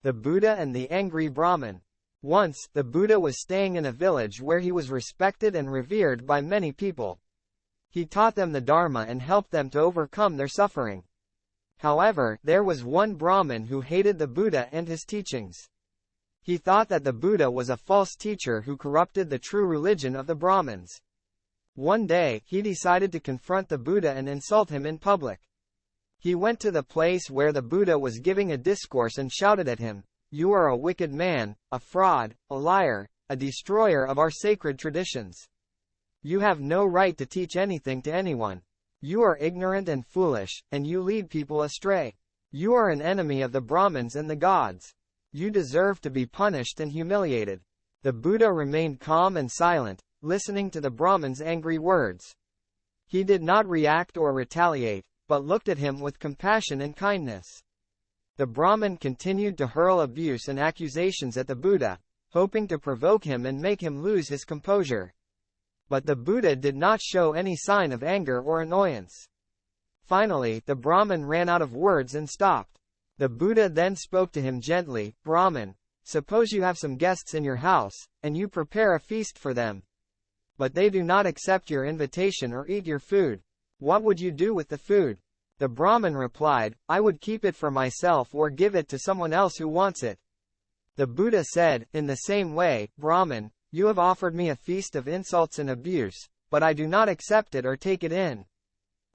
The Buddha and the Angry Brahmin. Once, the Buddha was staying in a village where he was respected and revered by many people. He taught them the Dharma and helped them to overcome their suffering. However, there was one Brahmin who hated the Buddha and his teachings. He thought that the Buddha was a false teacher who corrupted the true religion of the Brahmins. One day, he decided to confront the Buddha and insult him in public. He went to the place where the Buddha was giving a discourse and shouted at him, "You are a wicked man, a fraud, a liar, a destroyer of our sacred traditions. You have no right to teach anything to anyone. You are ignorant and foolish, and you lead people astray. You are an enemy of the Brahmins and the gods. You deserve to be punished and humiliated." The Buddha remained calm and silent, listening to the Brahmin's angry words. He did not react or retaliate, but looked at him with compassion and kindness. The Brahmin continued to hurl abuse and accusations at the Buddha, hoping to provoke him and make him lose his composure. But the Buddha did not show any sign of anger or annoyance. Finally, the Brahmin ran out of words and stopped. The Buddha then spoke to him gently, "Brahmin, suppose you have some guests in your house, and you prepare a feast for them. But they do not accept your invitation or eat your food. What would you do with the food?" The Brahmin replied, "I would keep it for myself or give it to someone else who wants it." The Buddha said, "In the same way, Brahmin, you have offered me a feast of insults and abuse, but I do not accept it or take it in.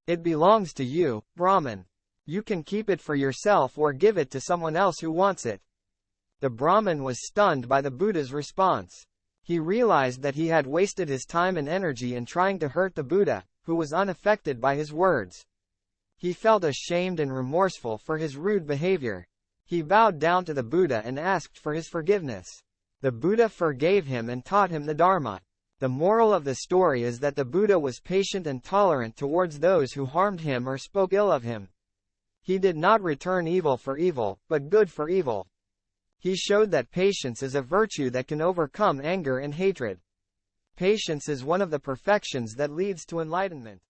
It belongs to you, Brahmin. You can keep it for yourself or give it to someone else who wants it." The Brahmin was stunned by the Buddha's response. He realized that he had wasted his time and energy in trying to hurt the Buddha, who was unaffected by his words. He felt ashamed and remorseful for his rude behavior. He bowed down to the Buddha and asked for his forgiveness. The Buddha forgave him and taught him the Dharma. The moral of the story is that the Buddha was patient and tolerant towards those who harmed him or spoke ill of him. He did not return evil for evil, but good for evil. He showed that patience is a virtue that can overcome anger and hatred. Patience is one of the perfections that leads to enlightenment.